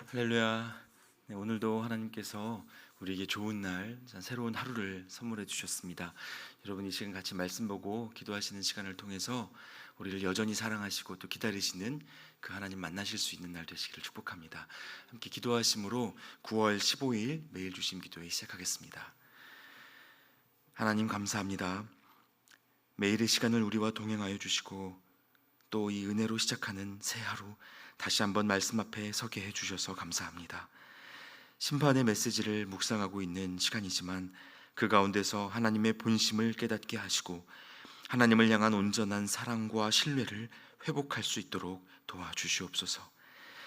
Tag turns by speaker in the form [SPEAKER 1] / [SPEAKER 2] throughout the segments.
[SPEAKER 1] 할렐루야. 네, 오늘도 하나님께서 우리에게 좋은 날, 새로운 하루를 선물해 주셨습니다. 여러분 이 시간 같이 말씀 보고 기도하시는 시간을 통해서 우리를 여전히 사랑하시고 또 기다리시는 그 하나님 만나실 수 있는 날 되시기를 축복합니다. 함께 기도하심으로 9월 15일 매일 주심 기도회 시작하겠습니다. 하나님 감사합니다. 매일의 시간을 우리와 동행하여 주시고 또 이 은혜로 시작하는 새 하루 다시 한번 말씀 앞에 서게 해주셔서 감사합니다. 심판의 메시지를 묵상하고 있는 시간이지만 그 가운데서 하나님의 본심을 깨닫게 하시고 하나님을 향한 온전한 사랑과 신뢰를 회복할 수 있도록 도와주시옵소서.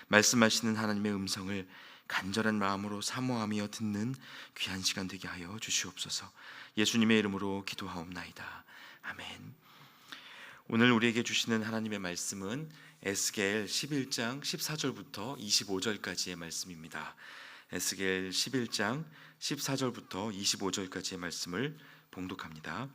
[SPEAKER 1] 말씀하시는 하나님의 음성을 간절한 마음으로 사모하며 듣는 귀한 시간 되게 하여 주시옵소서. 예수님의 이름으로 기도하옵나이다. 아멘. 오늘 우리에게 주시는 하나님의 말씀은 에스겔 11장 14절부터 25절까지의 말씀입니다. 에스겔 11장 14절부터 25절까지의 말씀을 봉독합니다.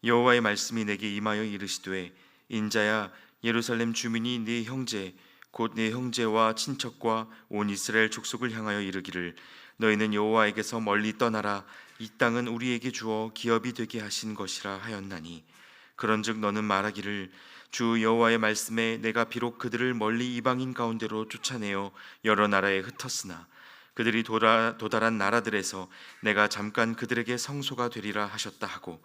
[SPEAKER 1] 여호와의 말씀이 내게 임하여 이르시되 인자야, 예루살렘 주민이 네 형제 곧 네 형제와 친척과 온 이스라엘 족속을 향하여 이르기를 너희는 여호와에게서 멀리 떠나라. 이 땅은 우리에게 주어 기업이 되게 하신 것이라 하였나니 그런즉 너는 말하기를 주 여호와의 말씀에 내가 비록 그들을 멀리 이방인 가운데로 쫓아내어 여러 나라에 흩었으나 그들이 도달한 나라들에서 내가 잠깐 그들에게 성소가 되리라 하셨다 하고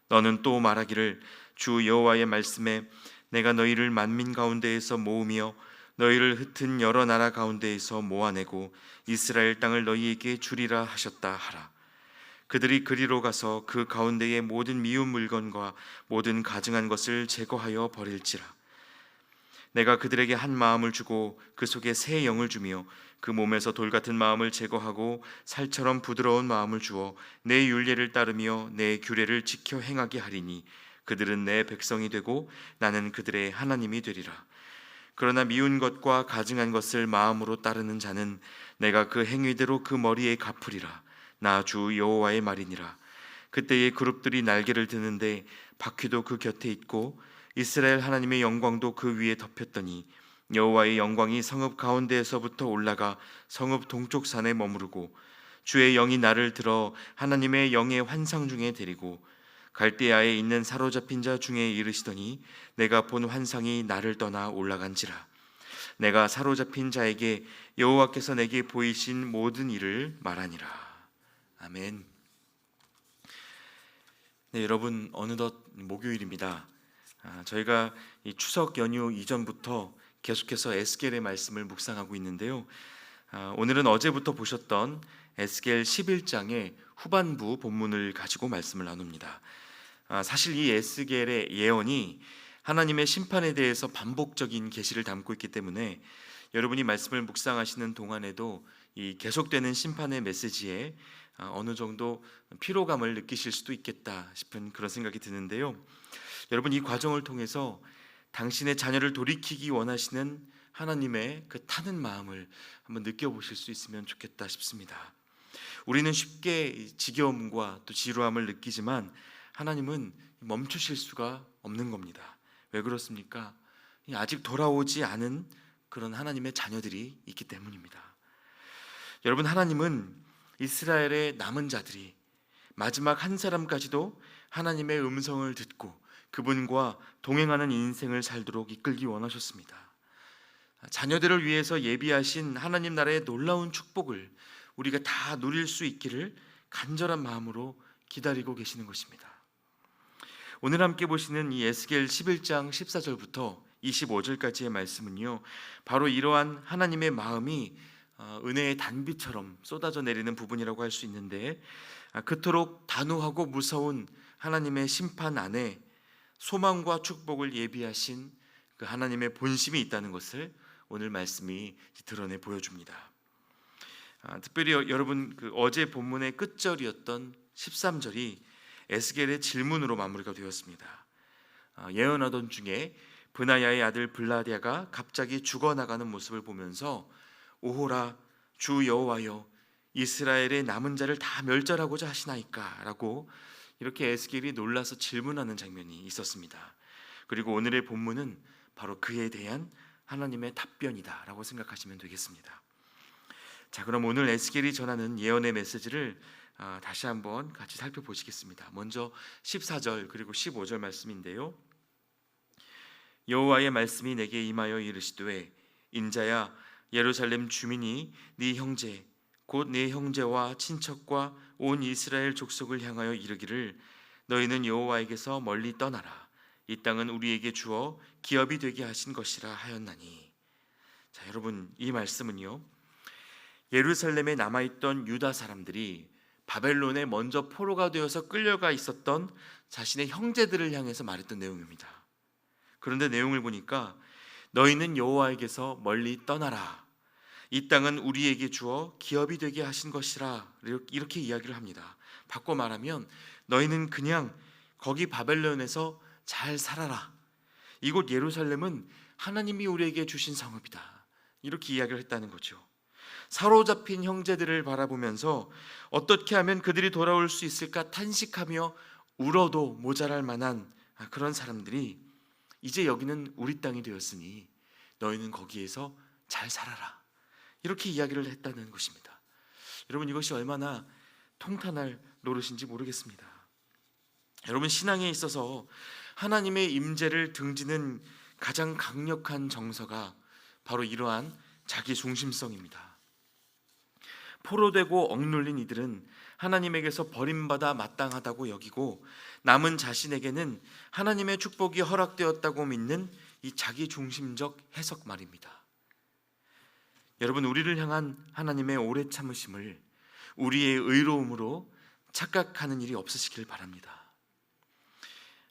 [SPEAKER 1] 너는 또 말하기를 주 여호와의 말씀에 내가 너희를 만민 가운데에서 모으며 너희를 흩은 여러 나라 가운데에서 모아내고 이스라엘 땅을 너희에게 주리라 하셨다 하라. 그들이 그리로 가서 그 가운데의 모든 미운 물건과 모든 가증한 것을 제거하여 버릴지라. 내가 그들에게 한 마음을 주고 그 속에 새 영을 주며 그 몸에서 돌 같은 마음을 제거하고 살처럼 부드러운 마음을 주어 내 율례를 따르며 내 규례를 지켜 행하게 하리니 그들은 내 백성이 되고 나는 그들의 하나님이 되리라. 그러나 미운 것과 가증한 것을 마음으로 따르는 자는 내가 그 행위대로 그 머리에 갚으리라. 나 주 여호와의 말이니라. 그때의 그룹들이 날개를 드는데 바퀴도 그 곁에 있고 이스라엘 하나님의 영광도 그 위에 덮였더니 여호와의 영광이 성읍 가운데에서부터 올라가 성읍 동쪽 산에 머무르고 주의 영이 나를 들어 하나님의 영의 환상 중에 데리고 갈대아에 있는 사로잡힌 자 중에 이르시더니 내가 본 환상이 나를 떠나 올라간지라. 내가 사로잡힌 자에게 여호와께서 내게 보이신 모든 일을 말하니라. 아멘. 네, 여러분 어느덧 목요일입니다. 저희가 이 추석 연휴 이전부터 계속해서 에스겔의 말씀을 묵상하고 있는데요. 오늘은 어제부터 보셨던 에스겔 11장의 후반부 본문을 가지고 말씀을 나눕니다. 사실 이 에스겔의 예언이 하나님의 심판에 대해서 반복적인 계시를 담고 있기 때문에 여러분이 말씀을 묵상하시는 동안에도 이 계속되는 심판의 메시지에 어느 정도 피로감을 느끼실 수도 있겠다 싶은 그런 생각이 드는데요. 여러분 이 과정을 통해서 당신의 자녀를 돌이키기 원하시는 하나님의 그 타는 마음을 한번 느껴보실 수 있으면 좋겠다 싶습니다. 우리는 쉽게 지겨움과 또 지루함을 느끼지만 하나님은 멈추실 수가 없는 겁니다. 왜 그렇습니까? 아직 돌아오지 않은 그런 하나님의 자녀들이 있기 때문입니다. 여러분 하나님은 이스라엘의 남은 자들이 마지막 한 사람까지도 하나님의 음성을 듣고 그분과 동행하는 인생을 살도록 이끌기 원하셨습니다. 자녀들을 위해서 예비하신 하나님 나라의 놀라운 축복을 우리가 다 누릴 수 있기를 간절한 마음으로 기다리고 계시는 것입니다. 오늘 함께 보시는 이 에스겔 11장 14절부터 25절까지의 말씀은요, 바로 이러한 하나님의 마음이 은혜의 단비처럼 쏟아져 내리는 부분이라고 할 수 있는데, 그토록 단호하고 무서운 하나님의 심판 안에 소망과 축복을 예비하신 그 하나님의 본심이 있다는 것을 오늘 말씀이 드러내 보여줍니다. 특별히 여러분 그 어제 본문의 끝절이었던 13절이 에스겔의 질문으로 마무리가 되었습니다. 예언하던 중에 브나야의 아들 블라랴가 갑자기 죽어나가는 모습을 보면서 오호라 주 여호와여, 이스라엘의 남은 자를 다 멸절하고자 하시나이까? 라고 이렇게 에스겔이 놀라서 질문하는 장면이 있었습니다. 그리고 오늘의 본문은 바로 그에 대한 하나님의 답변이다 라고 생각하시면 되겠습니다. 자, 그럼 오늘 에스겔이 전하는 예언의 메시지를 다시 한번 같이 살펴보시겠습니다. 먼저 14절 그리고 15절 말씀인데요. 여호와의 말씀이 내게 임하여 이르시되 인자야, 예루살렘 주민이 네 형제 곧 내 형제와 친척과 온 이스라엘 족속을 향하여 이르기를 너희는 여호와에게서 멀리 떠나라. 이 땅은 우리에게 주어 기업이 되게 하신 것이라 하였나니. 자, 여러분, 이 말씀은요, 예루살렘에 남아있던 유다 사람들이 바벨론에 먼저 포로가 되어서 끌려가 있었던 자신의 형제들을 향해서 말했던 내용입니다. 그런데 내용을 보니까 너희는 여호와에게서 멀리 떠나라. 이 땅은 우리에게 주어 기업이 되게 하신 것이라, 이렇게 이야기를 합니다. 바꿔 말하면 너희는 그냥 거기 바벨론에서 잘 살아라. 이곳 예루살렘은 하나님이 우리에게 주신 성읍이다. 이렇게 이야기를 했다는 거죠. 사로잡힌 형제들을 바라보면서 어떻게 하면 그들이 돌아올 수 있을까 탄식하며 울어도 모자랄 만한 그런 사람들이 이제 여기는 우리 땅이 되었으니 너희는 거기에서 잘 살아라. 이렇게 이야기를 했다는 것입니다. 여러분, 이것이 얼마나 통탄할 노릇인지 모르겠습니다. 여러분, 신앙에 있어서 하나님의 임재를 등지는 가장 강력한 정서가 바로 이러한 자기 중심성입니다. 포로되고 억눌린 이들은 하나님에게서 버림받아 마땅하다고 여기고 남은 자신에게는 하나님의 축복이 허락되었다고 믿는 이 자기 중심적 해석 말입니다. 여러분, 우리를 향한 하나님의 오래 참으심을 우리의 의로움으로 착각하는 일이 없으시길 바랍니다.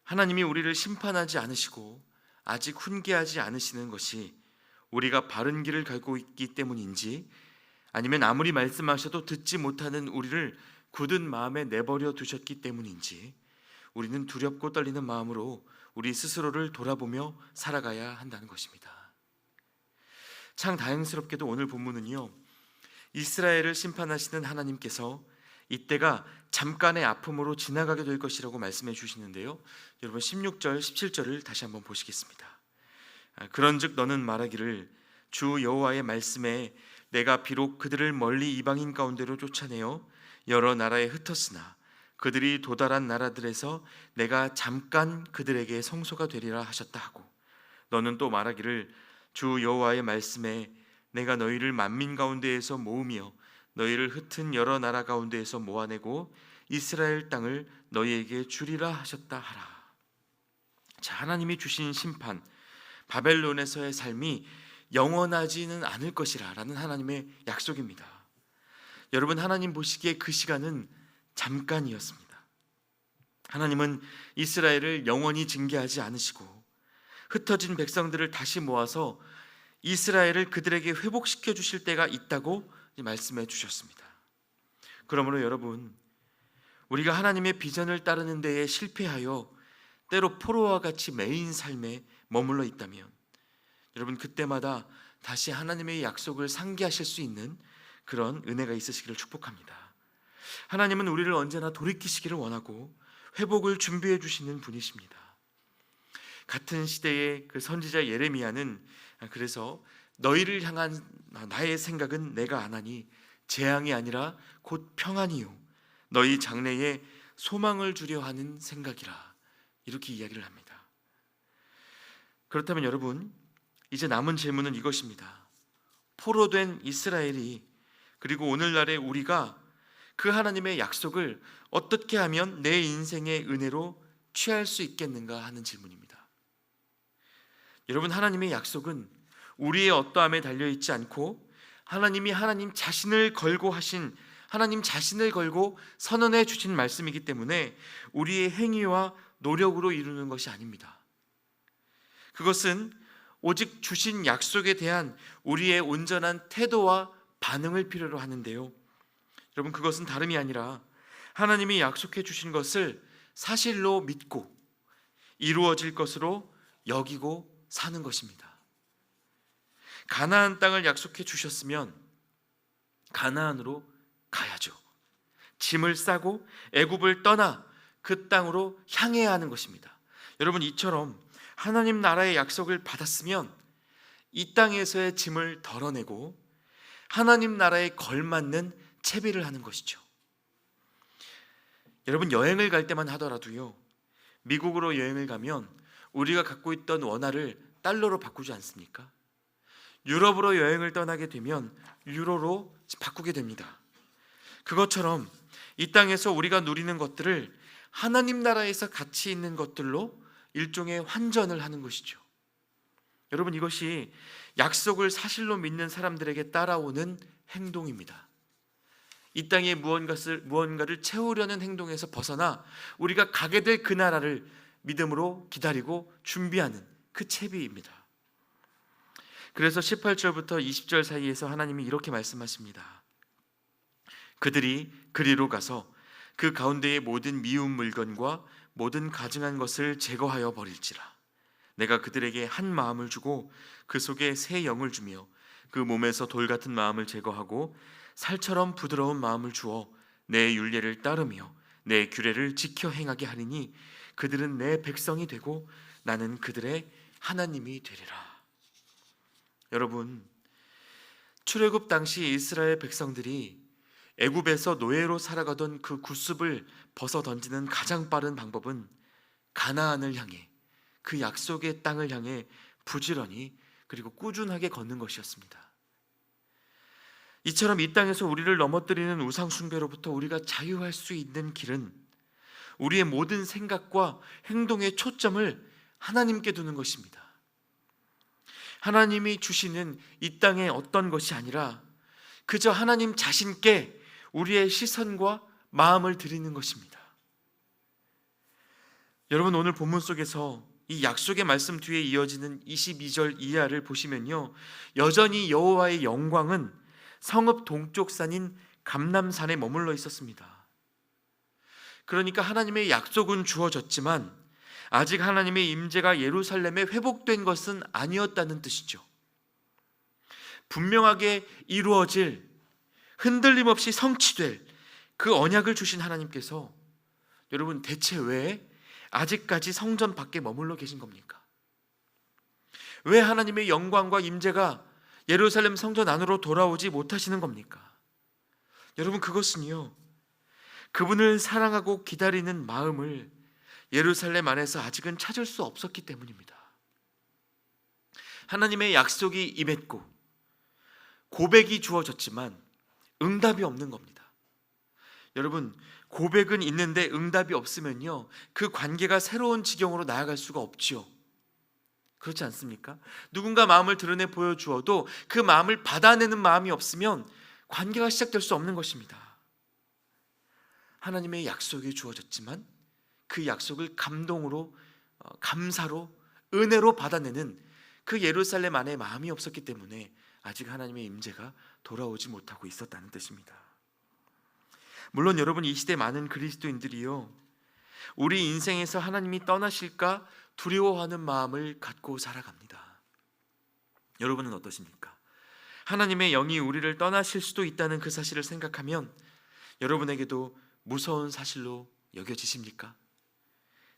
[SPEAKER 1] 하나님이 우리를 심판하지 않으시고 아직 훈계하지 않으시는 것이 우리가 바른 길을 가고 있기 때문인지, 아니면 아무리 말씀하셔도 듣지 못하는 우리를 굳은 마음에 내버려 두셨기 때문인지 우리는 두렵고 떨리는 마음으로 우리 스스로를 돌아보며 살아가야 한다는 것입니다. 참 다행스럽게도 오늘 본문은요, 이스라엘을 심판하시는 하나님께서 이때가 잠깐의 아픔으로 지나가게 될 것이라고 말씀해 주시는데요, 여러분 16절 17절을 다시 한번 보시겠습니다. 그런즉 너는 말하기를 주 여호와의 말씀에 내가 비록 그들을 멀리 이방인 가운데로 쫓아내어 여러 나라에 흩었으나 그들이 도달한 나라들에서 내가 잠깐 그들에게 성소가 되리라 하셨다 하고, 너는 또 말하기를 주 여호와의 말씀에 내가 너희를 만민 가운데에서 모으며 너희를 흩은 여러 나라 가운데에서 모아내고 이스라엘 땅을 너희에게 주리라 하셨다 하라. 자, 하나님이 주신 심판, 바벨론에서의 삶이 영원하지는 않을 것이라 라는 하나님의 약속입니다. 여러분, 하나님 보시기에 그 시간은 잠깐이었습니다. 하나님은 이스라엘을 영원히 징계하지 않으시고 흩어진 백성들을 다시 모아서 이스라엘을 그들에게 회복시켜 주실 때가 있다고 말씀해 주셨습니다. 그러므로 여러분, 우리가 하나님의 비전을 따르는 데에 실패하여 때로 포로와 같이 매인 삶에 머물러 있다면 여러분, 그때마다 다시 하나님의 약속을 상기하실 수 있는 그런 은혜가 있으시기를 축복합니다. 하나님은 우리를 언제나 돌이키시기를 원하고 회복을 준비해 주시는 분이십니다. 같은 시대의 그 선지자 예레미야는 그래서 너희를 향한 나의 생각은 내가 아나니 재앙이 아니라 곧 평안이요 너희 장래에 소망을 주려 하는 생각이라, 이렇게 이야기를 합니다. 그렇다면 여러분, 이제 남은 질문은 이것입니다. 포로된 이스라엘이, 그리고 오늘날의 우리가 그 하나님의 약속을 어떻게 하면 내 인생의 은혜로 취할 수 있겠는가 하는 질문입니다. 여러분, 하나님의 약속은 우리의 어떠함에 달려있지 않고 하나님이 하나님 자신을 걸고 하신, 하나님 자신을 걸고 선언해 주신 말씀이기 때문에 우리의 행위와 노력으로 이루는 것이 아닙니다. 그것은 오직 주신 약속에 대한 우리의 온전한 태도와 반응을 필요로 하는데요, 여러분, 그것은 다름이 아니라 하나님이 약속해 주신 것을 사실로 믿고 이루어질 것으로 여기고 사는 것입니다. 가나안 땅을 약속해 주셨으면 가나안으로 가야죠. 짐을 싸고 애굽을 떠나 그 땅으로 향해야 하는 것입니다. 여러분, 이처럼 하나님 나라의 약속을 받았으면 이 땅에서의 짐을 덜어내고 하나님 나라에 걸맞는 채비를 하는 것이죠. 여러분, 여행을 갈 때만 하더라도요, 미국으로 여행을 가면 우리가 갖고 있던 원화를 달러로 바꾸지 않습니까? 유럽으로 여행을 떠나게 되면 유로로 바꾸게 됩니다. 그것처럼 이 땅에서 우리가 누리는 것들을 하나님 나라에서 가치 있는 것들로 일종의 환전을 하는 것이죠. 여러분, 이것이 약속을 사실로 믿는 사람들에게 따라오는 행동입니다. 이 땅에 무언가를 채우려는 행동에서 벗어나 우리가 가게 될 그 나라를 믿음으로 기다리고 준비하는 그 채비입니다. 그래서 18절부터 20절 사이에서 하나님이 이렇게 말씀하십니다. 그들이 그리로 가서 그 가운데의 모든 미운 물건과 모든 가증한 것을 제거하여 버릴지라. 내가 그들에게 한 마음을 주고 그 속에 새 영을 주며 그 몸에서 돌 같은 마음을 제거하고 살처럼 부드러운 마음을 주어 내 율례를 따르며 내 규례를 지켜 행하게 하리니 그들은 내 백성이 되고 나는 그들의 하나님이 되리라. 여러분, 출애굽 당시 이스라엘 백성들이 애굽에서 노예로 살아가던 그 구습을 벗어 던지는 가장 빠른 방법은 가나안을 향해, 그 약속의 땅을 향해 부지런히 그리고 꾸준하게 걷는 것이었습니다. 이처럼 이 땅에서 우리를 넘어뜨리는 우상 숭배로부터 우리가 자유할 수 있는 길은 우리의 모든 생각과 행동의 초점을 하나님께 두는 것입니다. 하나님이 주시는 이 땅의 어떤 것이 아니라 그저 하나님 자신께 우리의 시선과 마음을 드리는 것입니다. 여러분, 오늘 본문 속에서 이 약속의 말씀 뒤에 이어지는 22절 이하를 보시면요, 여전히 여호와의 영광은 성읍 동쪽 산인 감람산에 머물러 있었습니다. 그러니까 하나님의 약속은 주어졌지만 아직 하나님의 임재가 예루살렘에 회복된 것은 아니었다는 뜻이죠. 분명하게 이루어질, 흔들림 없이 성취될 그 언약을 주신 하나님께서 여러분, 대체 왜 아직까지 성전 밖에 머물러 계신 겁니까? 왜 하나님의 영광과 임재가 예루살렘 성전 안으로 돌아오지 못하시는 겁니까? 여러분, 그것은요, 그분을 사랑하고 기다리는 마음을 예루살렘 안에서 아직은 찾을 수 없었기 때문입니다. 하나님의 약속이 임했고 고백이 주어졌지만 응답이 없는 겁니다. 여러분, 고백은 있는데 응답이 없으면요, 그 관계가 새로운 지경으로 나아갈 수가 없지요. 그렇지 않습니까? 누군가 마음을 드러내 보여주어도 그 마음을 받아내는 마음이 없으면 관계가 시작될 수 없는 것입니다. 하나님의 약속이 주어졌지만 그 약속을 감동으로, 감사로, 은혜로 받아내는 그 예루살렘 안에 마음이 없었기 때문에 아직 하나님의 임재가 돌아오지 못하고 있었다는 뜻입니다. 물론 여러분, 이 시대 많은 그리스도인들이요, 우리 인생에서 하나님이 떠나실까 두려워하는 마음을 갖고 살아갑니다. 여러분은 어떠십니까? 하나님의 영이 우리를 떠나실 수도 있다는 그 사실을 생각하면 여러분에게도 무서운 사실로 여겨지십니까?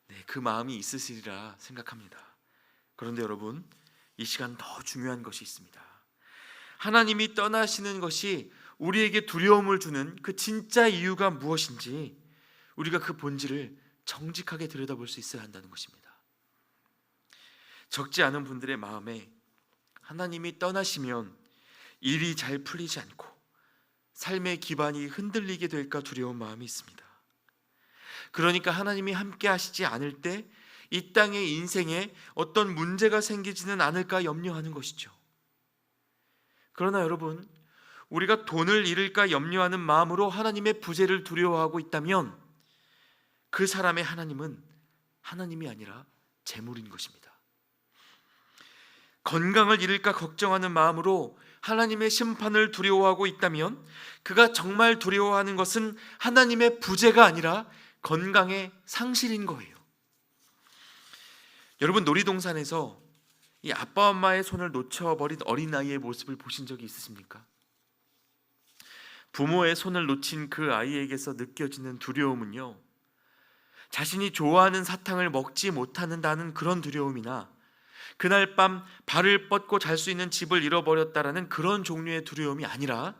[SPEAKER 1] 네, 그 마음이 있으시리라 생각합니다. 그런데 여러분, 이 시간 더 중요한 것이 있습니다. 하나님이 떠나시는 것이 우리에게 두려움을 주는 그 진짜 이유가 무엇인지 우리가 그 본질을 정직하게 들여다볼 수 있어야 한다는 것입니다. 적지 않은 분들의 마음에 하나님이 떠나시면 일이 잘 풀리지 않고 삶의 기반이 흔들리게 될까 두려운 마음이 있습니다. 그러니까 하나님이 함께 하시지 않을 때 이 땅의 인생에 어떤 문제가 생기지는 않을까 염려하는 것이죠. 그러나 여러분, 우리가 돈을 잃을까 염려하는 마음으로 하나님의 부재를 두려워하고 있다면 그 사람의 하나님은 하나님이 아니라 재물인 것입니다. 건강을 잃을까 걱정하는 마음으로 하나님의 심판을 두려워하고 있다면 그가 정말 두려워하는 것은 하나님의 부재가 아니라 건강의 상실인 거예요. 여러분, 놀이동산에서 이 아빠 엄마의 손을 놓쳐버린 어린아이의 모습을 보신 적이 있으십니까? 부모의 손을 놓친 그 아이에게서 느껴지는 두려움은요, 자신이 좋아하는 사탕을 먹지 못한다는 그런 두려움이나 그날 밤 발을 뻗고 잘 수 있는 집을 잃어버렸다라는 그런 종류의 두려움이 아니라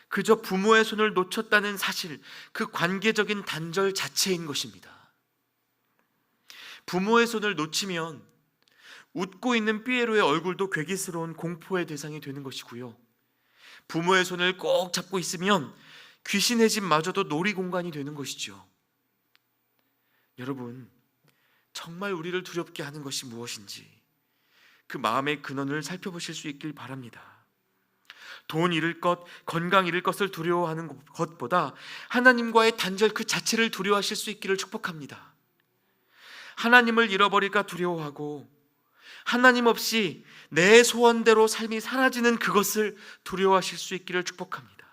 [SPEAKER 1] 그저 부모의 손을 놓쳤다는 사실, 그 관계적인 단절 자체인 것입니다. 부모의 손을 놓치면 웃고 있는 삐에로의 얼굴도 괴기스러운 공포의 대상이 되는 것이고요, 부모의 손을 꼭 잡고 있으면 귀신의 집마저도 놀이공간이 되는 것이죠. 여러분, 정말 우리를 두렵게 하는 것이 무엇인지 그 마음의 근원을 살펴보실 수 있길 바랍니다. 돈 잃을 것, 건강 잃을 것을 두려워하는 것보다 하나님과의 단절 그 자체를 두려워하실 수 있기를 축복합니다. 하나님을 잃어버릴까 두려워하고 하나님 없이 내 소원대로 삶이 사라지는 그것을 두려워하실 수 있기를 축복합니다.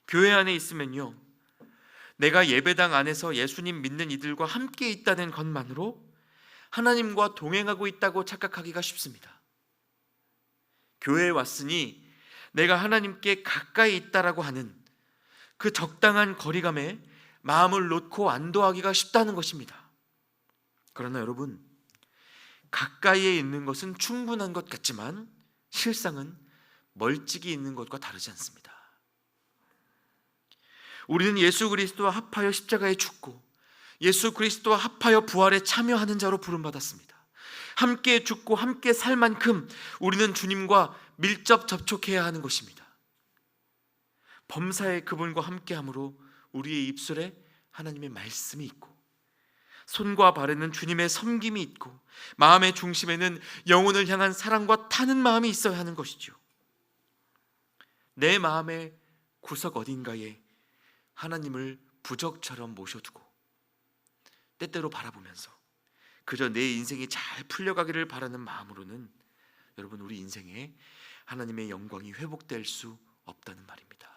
[SPEAKER 1] 교회 안에 있으면요, 내가 예배당 안에서 예수님 믿는 이들과 함께 있다는 것만으로 하나님과 동행하고 있다고 착각하기가 쉽습니다. 교회에 왔으니 내가 하나님께 가까이 있다라고 하는 그 적당한 거리감에 마음을 놓고 안도하기가 쉽다는 것입니다. 그러나 여러분, 가까이에 있는 것은 충분한 것 같지만 실상은 멀찍이 있는 것과 다르지 않습니다. 우리는 예수 그리스도와 합하여 십자가에 죽고 예수 그리스도와 합하여 부활에 참여하는 자로 부름받았습니다. 함께 죽고 함께 살 만큼 우리는 주님과 밀접 접촉해야 하는 것입니다. 범사의 그분과 함께함으로 우리의 입술에 하나님의 말씀이 있고 손과 발에는 주님의 섬김이 있고 마음의 중심에는 영혼을 향한 사랑과 타는 마음이 있어야 하는 것이죠. 내 마음의 구석 어딘가에 하나님을 부적처럼 모셔두고 때때로 바라보면서 그저 내 인생이 잘 풀려가기를 바라는 마음으로는 여러분, 우리 인생에 하나님의 영광이 회복될 수 없다는 말입니다.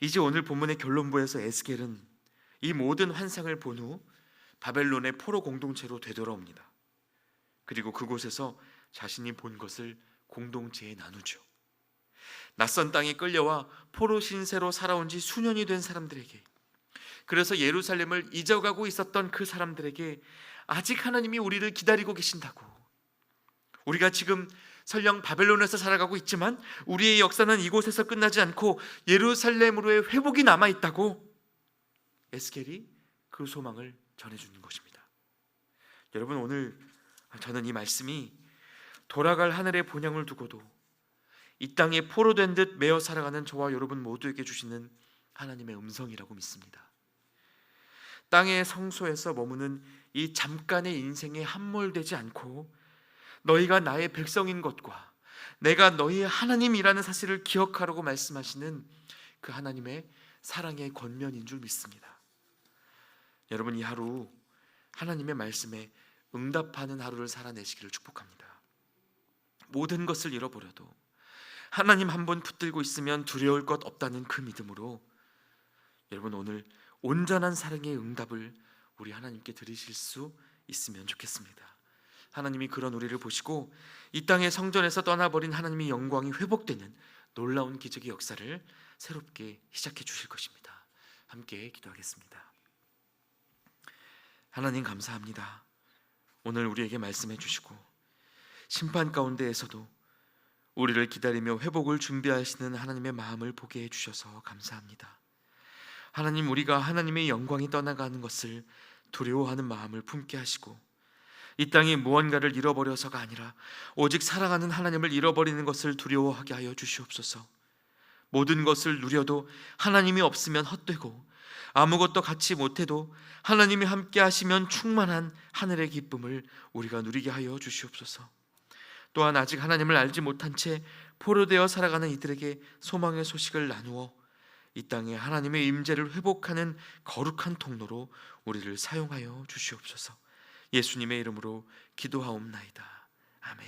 [SPEAKER 1] 이제 오늘 본문의 결론부에서 에스겔은 이 모든 환상을 본 후 바벨론의 포로 공동체로 되돌아옵니다. 그리고 그곳에서 자신이 본 것을 공동체에 나누죠. 낯선 땅에 끌려와 포로 신세로 살아온 지 수년이 된 사람들에게, 그래서 예루살렘을 잊어가고 있었던 그 사람들에게 아직 하나님이 우리를 기다리고 계신다고, 우리가 지금 설령 바벨론에서 살아가고 있지만 우리의 역사는 이곳에서 끝나지 않고 예루살렘으로의 회복이 남아있다고 에스겔이 그 소망을 전해주는 것입니다. 여러분, 오늘 저는 이 말씀이 돌아갈 하늘의 본향을 두고도 이 땅에 포로된 듯 매어 살아가는 저와 여러분 모두에게 주시는 하나님의 음성이라고 믿습니다. 땅의 성소에서 머무는 이 잠깐의 인생에 함몰되지 않고 너희가 나의 백성인 것과 내가 너희의 하나님이라는 사실을 기억하라고 말씀하시는 그 하나님의 사랑의 권면인 줄 믿습니다. 여러분, 이 하루 하나님의 말씀에 응답하는 하루를 살아내시기를 축복합니다. 모든 것을 잃어버려도 하나님 한 분 붙들고 있으면 두려울 것 없다는 그 믿음으로 여러분, 오늘 온전한 사랑의 응답을 우리 하나님께 드리실 수 있으면 좋겠습니다. 하나님이 그런 우리를 보시고 이 땅의 성전에서 떠나버린 하나님의 영광이 회복되는 놀라운 기적의 역사를 새롭게 시작해 주실 것입니다. 함께 기도하겠습니다. 하나님, 감사합니다. 오늘 우리에게 말씀해 주시고 심판 가운데에서도 우리를 기다리며 회복을 준비하시는 하나님의 마음을 보게 해주셔서 감사합니다. 하나님, 우리가 하나님의 영광이 떠나가는 것을 두려워하는 마음을 품게 하시고 이 땅에 무언가를 잃어버려서가 아니라 오직 사랑하는 하나님을 잃어버리는 것을 두려워하게 하여 주시옵소서. 모든 것을 누려도 하나님이 없으면 헛되고 아무것도 갖지 못해도 하나님이 함께 하시면 충만한 하늘의 기쁨을 우리가 누리게 하여 주시옵소서. 또한 아직 하나님을 알지 못한 채 포로되어 살아가는 이들에게 소망의 소식을 나누어 이 땅에 하나님의 임재를 회복하는 거룩한 통로로 우리를 사용하여 주시옵소서. 예수님의 이름으로 기도하옵나이다. 아멘.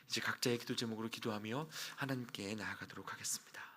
[SPEAKER 1] 이제 각자의 기도 제목으로 기도하며 하나님께 나아가도록 하겠습니다.